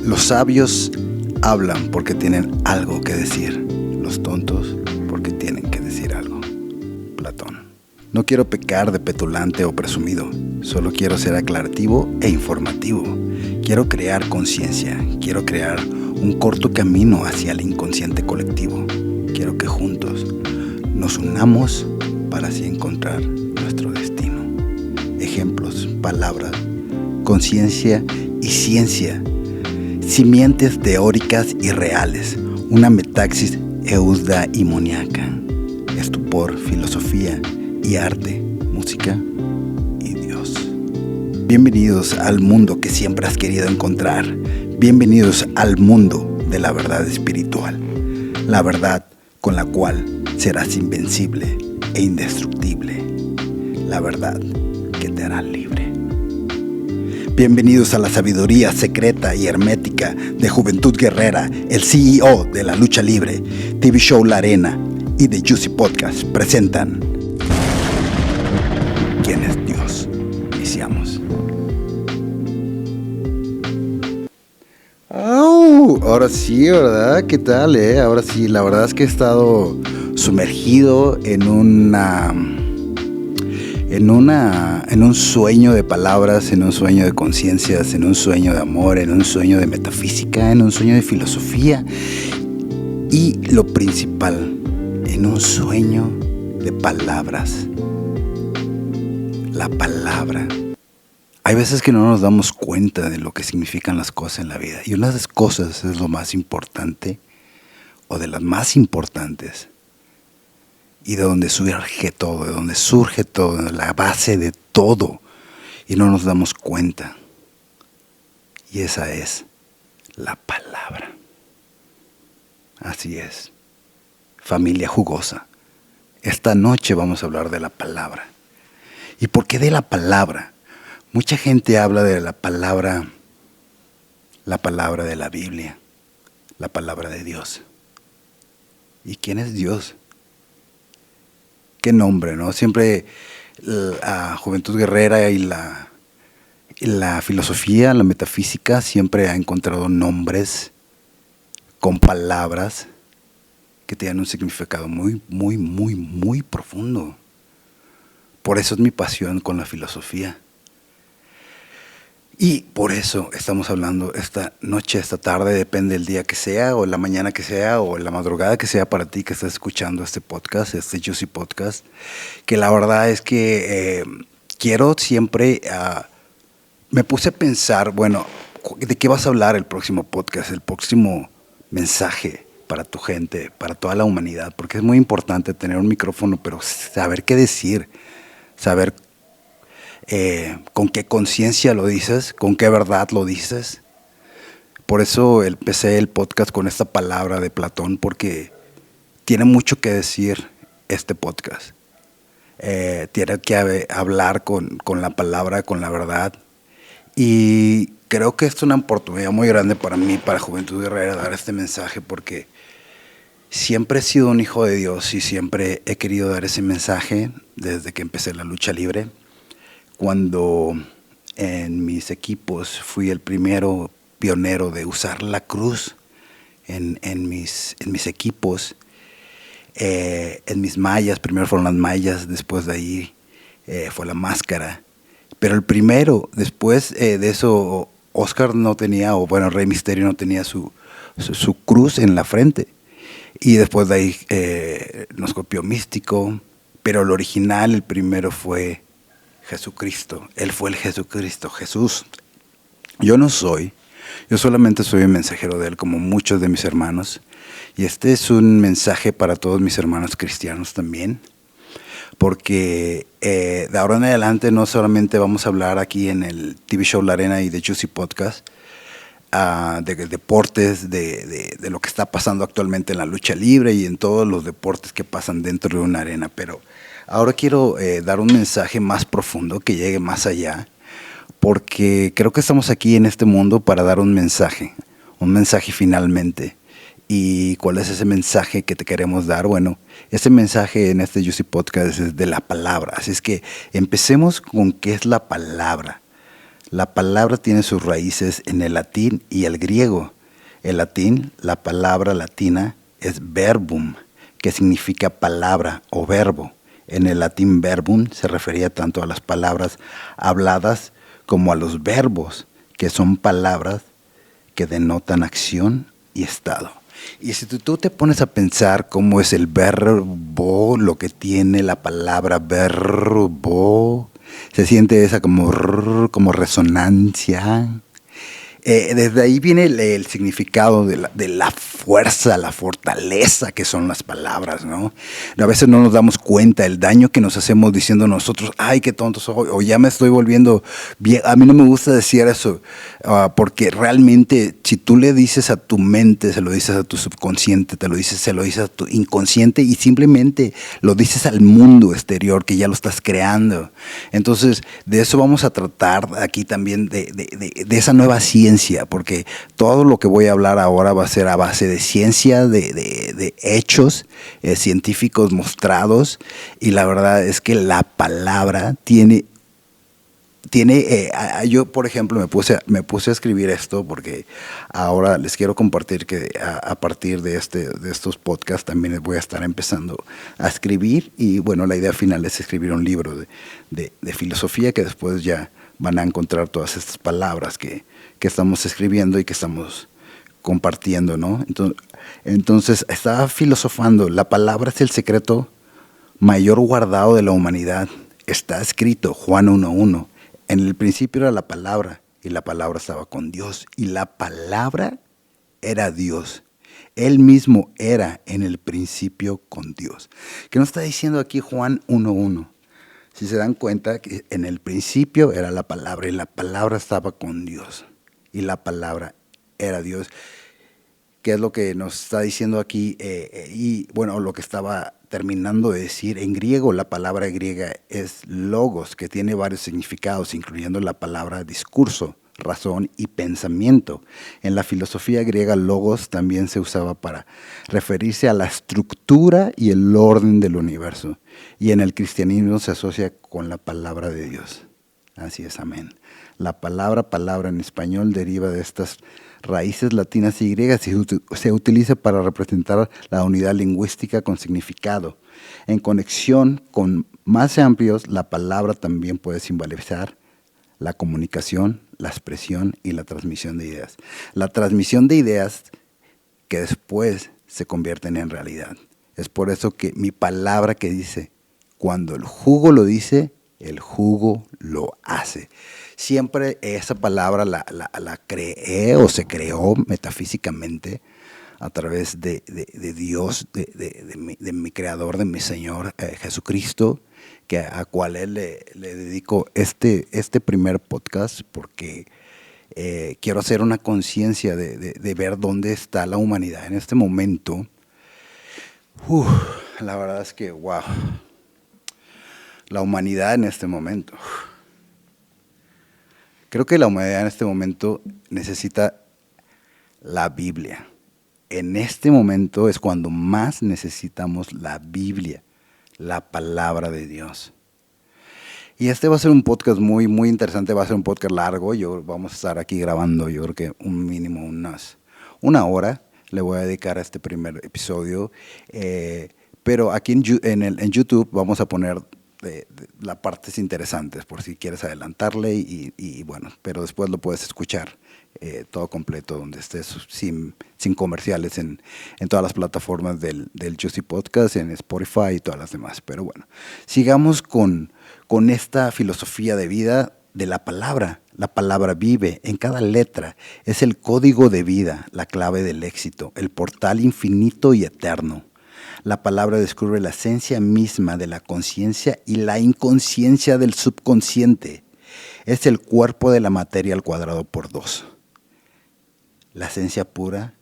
Los sabios hablan porque tienen algo que decir. Los tontos porque tienen que decir algo. Platón. No quiero pecar de petulante o presumido. Solo quiero ser aclarativo e informativo. Quiero crear conciencia. Quiero crear un corto camino hacia el inconsciente colectivo. Quiero que juntos nos unamos para así encontrar nuestro destino. Ejemplos, palabras, conciencia y ciencia. Simientes teóricas y reales. Una metaxis eudaimoniaca. Estupor, filosofía y arte, música y Dios. Bienvenidos al mundo que siempre has querido encontrar. Bienvenidos al mundo de la verdad espiritual. La verdad con la cual serás invencible e indestructible. La verdad que te hará libre. Bienvenidos a la sabiduría secreta y hermética de Juventud Guerrera, el CEO de la lucha libre. TV Show La Arena y The Juicy Podcast presentan ¿Quién es Dios? Iniciamos. Ahora sí, ¿verdad? ¿Qué tal, Ahora sí, la verdad es que he estado sumergido en un sueño de palabras, en un sueño de conciencias, en un sueño de amor, en un sueño de metafísica, en un sueño de filosofía y lo principal, en un sueño de palabras. La palabra. Hay veces que no nos damos cuenta de lo que significan las cosas en la vida y una de las cosas es lo más importante o de las más importantes. Y de donde surge todo, de la base de todo. Y no nos damos cuenta. Y esa es la palabra. Así es. Familia jugosa. Esta noche vamos a hablar de la palabra. ¿Y por qué de la palabra? Mucha gente habla de la palabra de la Biblia, la palabra de Dios. ¿Y quién es Dios? Qué nombre, ¿no? Siempre a Juventud Guerrera y la filosofía, la metafísica, siempre ha encontrado nombres con palabras que tienen un significado muy, muy, muy, muy profundo. Por eso es mi pasión con la filosofía. Y por eso estamos hablando esta noche, esta tarde, depende del día que sea, o en la mañana que sea, o en la madrugada que sea para ti que estás escuchando este podcast, este Juicy Podcast, que la verdad es que quiero siempre, me puse a pensar, bueno, ¿de qué vas a hablar el próximo podcast, el próximo mensaje para tu gente, para toda la humanidad? Porque es muy importante tener un micrófono, pero saber qué decir, saber con qué conciencia lo dices, con qué verdad lo dices. Por eso empecé el podcast con esta palabra de Platón, porque tiene mucho que decir este podcast. Tiene que hablar con la palabra, con la verdad. Y creo que es una oportunidad muy grande para mí, para Juventud Guerrera, dar este mensaje, porque siempre he sido un hijo de Dios y siempre he querido dar ese mensaje desde que empecé la lucha libre. Cuando en mis equipos fui el primero pionero de usar la cruz en mis equipos, en mis mallas, primero fueron las mallas, después de ahí fue la máscara. Pero el primero, después de eso, Oscar no tenía, o bueno, Rey Misterio no tenía su cruz en la frente. Y después de ahí nos copió Místico, pero el original, el primero fue Jesucristo. Él fue el Jesucristo, Jesús. Yo solamente soy un mensajero de Él, como muchos de mis hermanos. Y este es un mensaje para todos mis hermanos cristianos también. Porque de ahora en adelante no solamente vamos a hablar aquí en el TV Show La Arena y The Juicy Podcast de deportes, de lo que está pasando actualmente en la lucha libre y en todos los deportes que pasan dentro de una arena. Pero ahora quiero dar un mensaje más profundo, que llegue más allá, porque creo que estamos aquí en este mundo para dar un mensaje finalmente. ¿Y cuál es ese mensaje que te queremos dar? Bueno, ese mensaje en este Juicy Podcast es de la palabra. Así es que empecemos con qué es la palabra. La palabra tiene sus raíces en el latín y el griego. El latín, la palabra latina es verbum, que significa palabra o verbo. En el latín verbum se refería tanto a las palabras habladas como a los verbos, que son palabras que denotan acción y estado. Y si tú te pones a pensar cómo es el verbo, lo que tiene la palabra verbo, se siente esa como resonancia. Desde ahí viene el significado de la fuerza, la fortaleza que son las palabras, ¿no? A veces no nos damos cuenta el daño que nos hacemos diciendo nosotros, ay, qué tonto soy, o ya me estoy volviendo bien. A mí no me gusta decir eso, porque realmente si tú le dices a tu mente, se lo dices a tu subconsciente, se lo dices a tu inconsciente y simplemente lo dices al mundo exterior que ya lo estás creando. Entonces, de eso vamos a tratar aquí también, de esa nueva ciencia, porque todo lo que voy a hablar ahora va a ser a base de ciencia, de hechos científicos mostrados, y la verdad es que la palabra tiene yo, por ejemplo, me puse a escribir esto porque ahora les quiero compartir que a partir de estos podcasts también les voy a estar empezando a escribir, y bueno, la idea final es escribir un libro de filosofía, que después ya van a encontrar todas estas palabras que estamos escribiendo y que estamos compartiendo, ¿no? Entonces estaba filosofando. La palabra es el secreto mayor guardado de la humanidad. Está escrito, Juan 1:1. En el principio era la palabra, y la palabra estaba con Dios, y la palabra era Dios. Él mismo era en el principio con Dios. ¿Qué nos está diciendo aquí Juan 1:1? Si se dan cuenta, que en el principio era la palabra, y la palabra estaba con Dios, y la palabra era Dios. ¿Qué es lo que nos está diciendo aquí? Y bueno, lo que estaba terminando de decir, en griego la palabra griega es logos, que tiene varios significados, incluyendo la palabra discurso, razón y pensamiento. En la filosofía griega, logos también se usaba para referirse a la estructura y el orden del universo. Y en el cristianismo se asocia con la palabra de Dios. Así es, amén. La palabra en español deriva de estas raíces latinas y griegas y se utiliza para representar la unidad lingüística con significado. En conexión con más amplios, la palabra también puede simbolizar la comunicación, la expresión y la transmisión de ideas. La transmisión de ideas que después se convierten en realidad. Es por eso que mi palabra que dice, cuando el jugo lo dice, el jugo lo hace. Siempre esa palabra la creé o se creó metafísicamente a través de Dios, de mi creador, de mi Señor Jesucristo, a cual Él le dedico este primer podcast, porque quiero hacer una conciencia de ver dónde está la humanidad en este momento. La verdad es que, wow, la humanidad en este momento. Creo que la humanidad en este momento necesita la Biblia. En este momento es cuando más necesitamos la Biblia, la palabra de Dios. Y este va a ser un podcast muy, muy interesante, va a ser un podcast largo. Vamos a estar aquí grabando, yo creo que un mínimo una hora le voy a dedicar a este primer episodio. Pero aquí en YouTube vamos a poner las partes interesantes, por si quieres adelantarle, y bueno, pero después lo puedes escuchar todo completo, donde estés sin comerciales, en todas las plataformas del Juicy Podcast, en Spotify y todas las demás. Pero bueno, sigamos con esta filosofía de vida de la palabra. La palabra vive en cada letra, es el código de vida, la clave del éxito, el portal infinito y eterno. La palabra descubre la esencia misma de la conciencia y la inconsciencia del subconsciente. Es el cuerpo de la materia al cuadrado por 2. La esencia pura,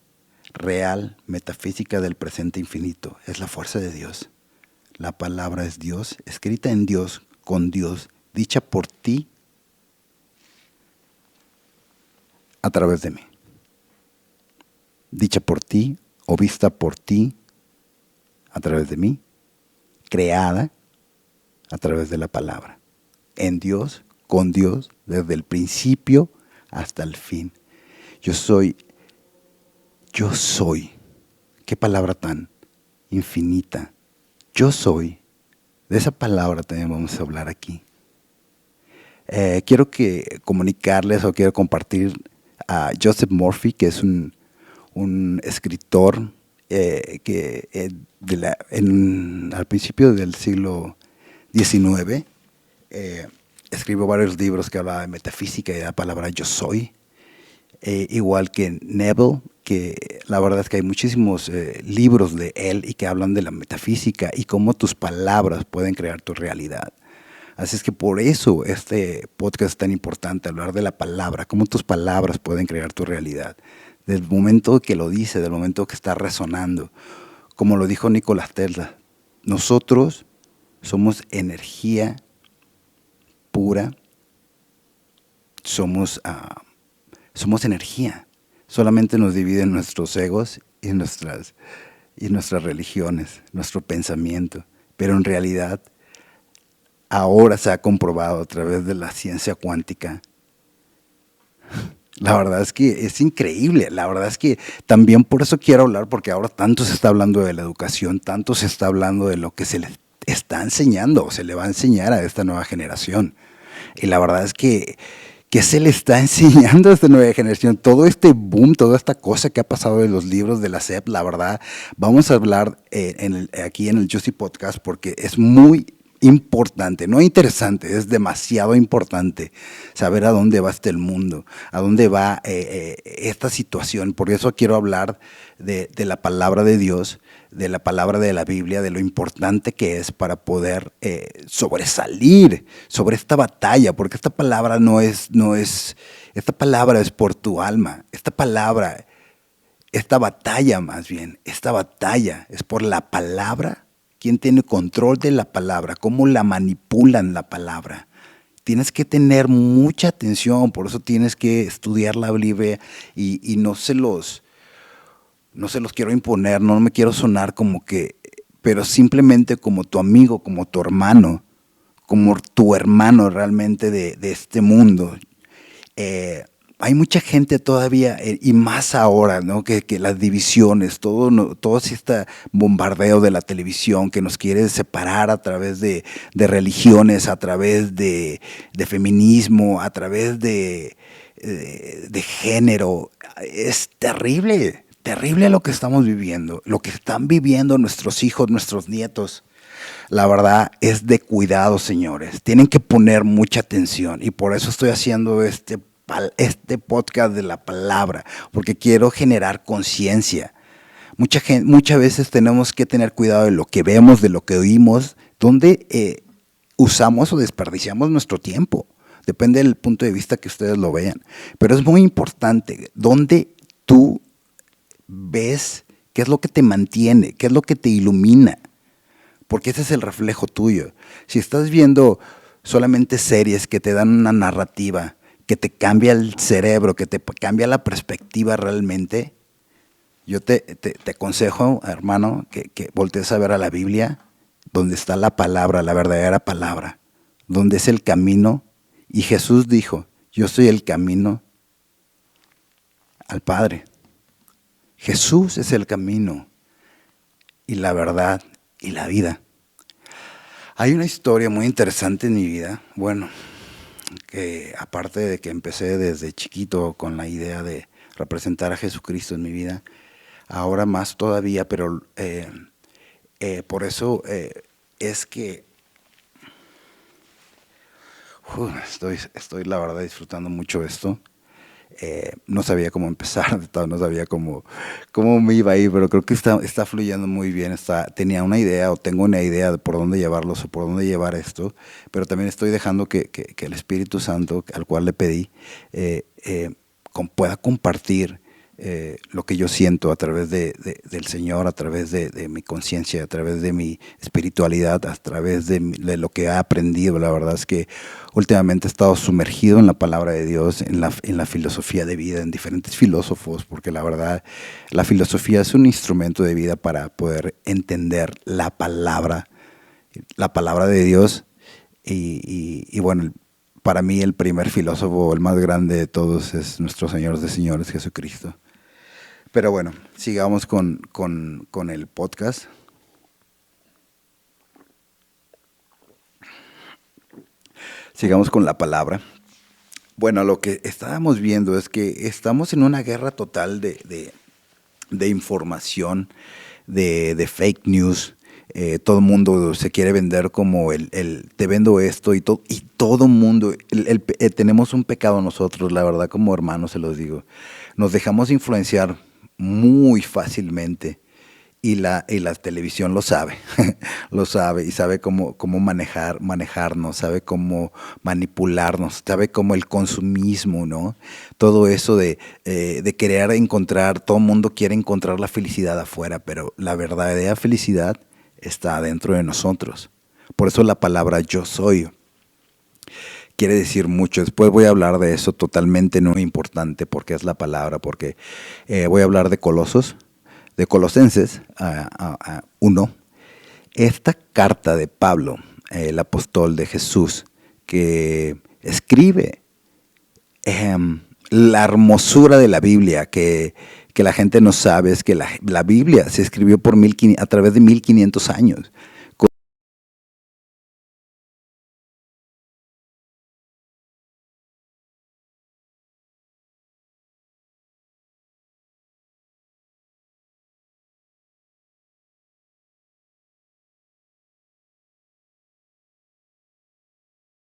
real, metafísica del presente infinito. Es la fuerza de Dios. La palabra es Dios, escrita en Dios, con Dios, dicha por ti a través de mí. Dicha por ti o vista por ti a través de mí, creada a través de la palabra, en Dios, con Dios desde el principio hasta el fin. Yo soy. Qué palabra tan infinita. Yo soy. De esa palabra también vamos a hablar aquí. Quiero comunicarles o quiero compartir a Joseph Murphy, que es un escritor al principio del siglo XIX. Escribió varios libros que hablaban de metafísica y de la palabra yo soy. Igual que Neville, que la verdad es que hay muchísimos libros de él y que hablan de la metafísica y cómo tus palabras pueden crear tu realidad. Así es que por eso este podcast es tan importante, hablar de la palabra, cómo tus palabras pueden crear tu realidad. Del momento que lo dice, del momento que está resonando. Como lo dijo Nikola Tesla, nosotros somos energía pura, somos energía. Solamente nos dividen nuestros egos y nuestras religiones, nuestro pensamiento. Pero en realidad, ahora se ha comprobado a través de la ciencia cuántica. La verdad es que es increíble. La verdad es que también por eso quiero hablar, porque ahora tanto se está hablando de la educación, tanto se está hablando de lo que se le está enseñando, o se le va a enseñar a esta nueva generación. Y la verdad es que se le está enseñando a esta nueva generación. Todo este boom, toda esta cosa que ha pasado de los libros de la SEP, la verdad, vamos a hablar aquí en el Juicy Podcast porque es muy importante, no interesante, es demasiado importante saber a dónde va el mundo, a dónde va esta situación. Por eso quiero hablar de la palabra de Dios, de la palabra de la Biblia, de lo importante que es para poder sobresalir sobre esta batalla, porque esta palabra esta palabra es por tu alma, esta batalla más bien, esta batalla es por la palabra. ¿Quién tiene control de la palabra? ¿Cómo la manipulan la palabra? Tienes que tener mucha atención, por eso tienes que estudiar la Biblia y no se los quiero imponer, no me quiero sonar pero simplemente como tu amigo, como tu hermano realmente de este mundo. Hay mucha gente todavía, y más ahora, ¿no? que las divisiones, todo este bombardeo de la televisión que nos quiere separar a través de religiones, a través de feminismo, a través de género. Es terrible, terrible lo que estamos viviendo, lo que están viviendo nuestros hijos, nuestros nietos. La verdad es de cuidado, señores. Tienen que poner mucha atención y por eso estoy haciendo este podcast de la palabra, porque quiero generar conciencia. Muchas veces tenemos que tener cuidado de lo que vemos, de lo que oímos, donde usamos o desperdiciamos nuestro tiempo. Depende del punto de vista que ustedes lo vean. Pero es muy importante donde tú ves qué es lo que te mantiene, qué es lo que te ilumina, porque ese es el reflejo tuyo. Si estás viendo solamente series que te dan una narrativa, que te cambia el cerebro, que te cambia la perspectiva realmente, yo te aconsejo, hermano, que voltees a ver a la Biblia, donde está la palabra, la verdadera palabra, donde es el camino. Y Jesús dijo, yo soy el camino al Padre. Jesús es el camino y la verdad y la vida. Hay una historia muy interesante en mi vida, bueno, que aparte de que empecé desde chiquito con la idea de representar a Jesucristo en mi vida, ahora más todavía, pero por eso es que estoy la verdad disfrutando mucho esto. No sabía cómo empezar, no sabía cómo me iba a ir, pero creo que está fluyendo muy bien. Tenía una idea o tengo una idea de por dónde llevarlos o por dónde llevar esto, pero también estoy dejando que el Espíritu Santo, al cual le pedí, pueda compartir lo que yo siento a través del Señor, a través de mi conciencia, a través de mi espiritualidad, a través de lo que he aprendido. La verdad es que últimamente he estado sumergido en la palabra de Dios, en la filosofía de vida, en diferentes filósofos, porque la verdad, la filosofía es un instrumento de vida para poder entender la palabra de Dios y bueno, para mí el primer filósofo, el más grande de todos, es nuestro Señor de señores, Jesucristo. Pero bueno, sigamos con el podcast. Sigamos con la palabra. Bueno, lo que estábamos viendo es que estamos en una guerra total de información, de fake news. Todo el mundo se quiere vender como te vendo esto y todo el mundo, tenemos un pecado nosotros, la verdad, como hermanos se los digo. Nos dejamos influenciar muy fácilmente y la televisión lo sabe, lo sabe y sabe cómo manejarnos, sabe cómo manipularnos, sabe cómo el consumismo, ¿no? Todo eso de querer encontrar, todo el mundo quiere encontrar la felicidad afuera, pero la verdadera felicidad está dentro de nosotros. Por eso la palabra yo soy quiere decir mucho. Después voy a hablar de eso totalmente no importante porque es la palabra, porque voy a hablar de Colosenses 1. Esta carta de Pablo, el apóstol de Jesús, que escribe la hermosura de la Biblia, que la gente no sabe, es que la Biblia se escribió a través de 1500 años.